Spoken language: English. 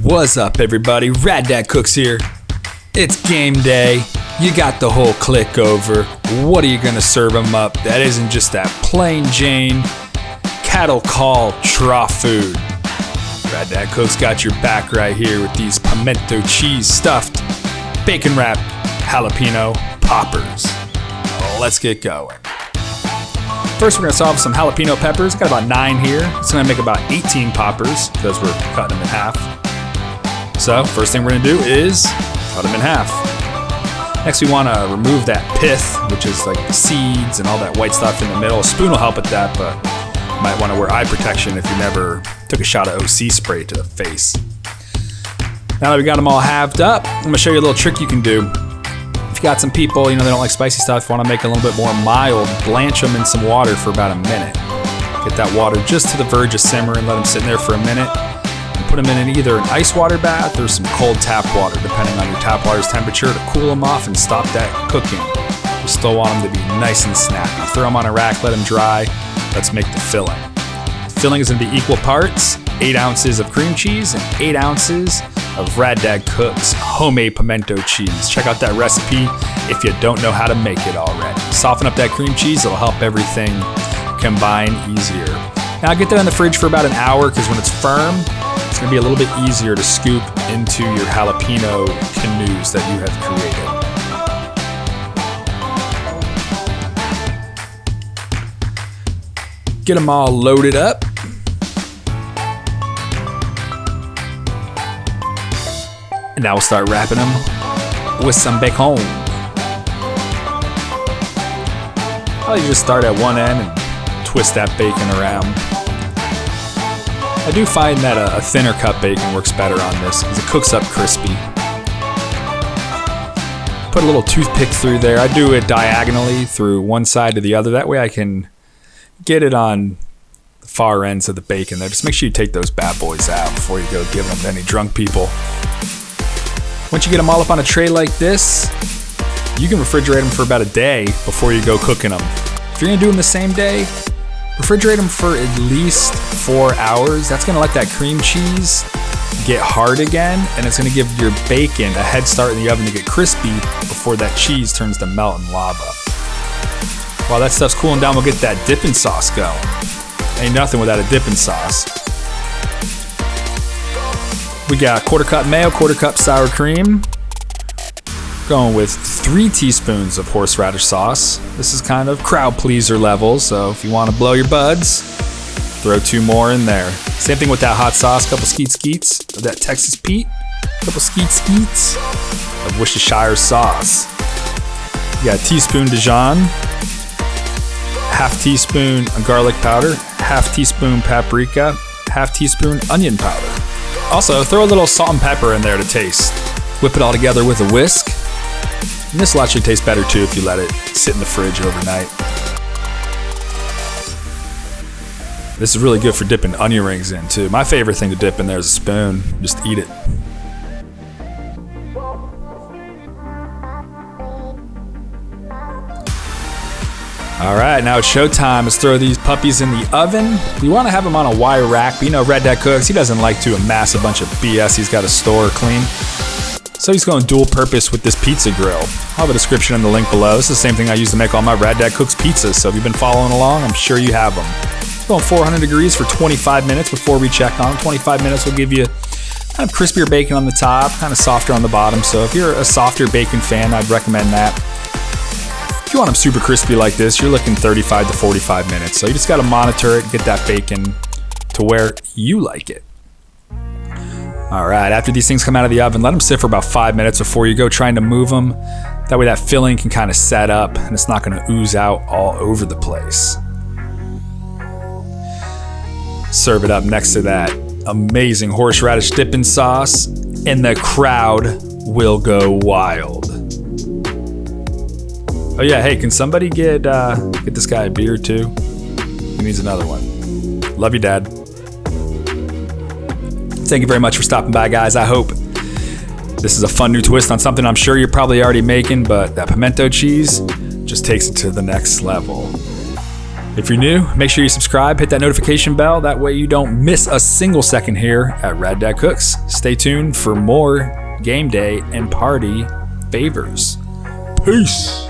What's up, everybody? Raddad Cooks here. It's game day. You got the whole click over. What are you gonna serve them up that isn't just that plain Jane cattle call trough food? Raddad Cooks got your back right here with these pimento cheese stuffed, bacon wrapped jalapeno poppers. Let's get going. First, we're gonna solve some jalapeno peppers. I got about 9 here. It's gonna make about 18 poppers because we're cutting them in half. So, first thing we're gonna do is cut them in half. Next, we wanna remove that pith, which is like the seeds and all that white stuff in the middle. A spoon will help with that, but you might wanna wear eye protection if you never took a shot of OC spray to the face. Now that we got them all halved up, I'm gonna show you a little trick you can do. If you got some people, they don't like spicy stuff, want to make it a little bit more mild, blanch them in some water for about a minute. Get that water just to the verge of simmer and let them sit in there for a minute. And put them in either an ice water bath or some cold tap water, depending on your tap water's temperature, to cool them off and stop that cooking. You still want them to be nice and snappy. Throw them on a rack, let them dry. Let's make the filling. The filling is going to be equal parts, 8 ounces of cream cheese and 8 ounces of Raddad Cooks homemade pimento cheese. Check out that recipe if you don't know how to make it already. Soften up that cream cheese, it'll help everything combine easier. Now get that in the fridge for about an hour, because when it's firm, it's gonna be a little bit easier to scoop into your jalapeno canoes that you have created. Get them all loaded up. And now we'll start wrapping them with some bacon. Probably just start at one end and twist that bacon around. I do find that a thinner cut bacon works better on this because it cooks up crispy. Put a little toothpick through there. I do it diagonally through one side to the other. That way I can get it on the far ends of the bacon there. Just make sure you take those bad boys out before you go give them to any drunk people. Once you get them all up on a tray like this, you can refrigerate them for about a day before you go cooking them. If you're gonna do them the same day, refrigerate them for at least 4 hours. That's gonna let that cream cheese get hard again, and it's gonna give your bacon a head start in the oven to get crispy before that cheese turns to melting lava. While that stuff's cooling down, we'll get that dipping sauce going. Ain't nothing without a dipping sauce. We got 1/4 cup mayo, 1/4 cup sour cream. Going with 3 teaspoons of horseradish sauce. This is kind of crowd pleaser level, so if you want to blow your buds, throw 2 more in there. Same thing with that hot sauce, couple skeets of that Texas Pete, couple skeets of Worcestershire sauce. You got a teaspoon Dijon, 1/2 teaspoon garlic powder, 1/2 teaspoon paprika, 1/2 teaspoon onion powder. Also, throw a little salt and pepper in there to taste. Whip it all together with a whisk. And this will actually taste better too if you let it sit in the fridge overnight. This is really good for dipping onion rings in too. My favorite thing to dip in there is a spoon. Just eat it. All right, now it's showtime. Let's throw these puppies in the oven. We want to have them on a wire rack, but Raddad Cooks, he doesn't like to amass a bunch of BS he's got to store or clean. So he's going dual purpose with this pizza grill. I'll have a description in the link below. This is the same thing I use to make all my Raddad Cooks pizzas, so if you've been following along, I'm sure you have them. It's going 400 degrees for 25 minutes before we check on them. 25 minutes will give you kind of crispier bacon on the top, kind of softer on the bottom. So if you're a softer bacon fan, I'd recommend that. If you want them super crispy like this, you're looking 35 to 45 minutes. So you just got to monitor it, get that bacon to where you like it. All right, after these things come out of the oven, let them sit for about 5 minutes before you go trying to move them. That way that filling can kind of set up and it's not going to ooze out all over the place. Serve it up next to that amazing horseradish dipping sauce, and the crowd will go wild. Oh yeah, hey, can somebody get this guy a beer too? He needs another one. Love you, Dad. Thank you very much for stopping by, guys. I hope this is a fun new twist on something I'm sure you're probably already making, but that pimento cheese just takes it to the next level. If you're new, make sure you subscribe, hit that notification bell. That way you don't miss a single second here at Raddad Cooks. Stay tuned for more game day and party favors. Peace.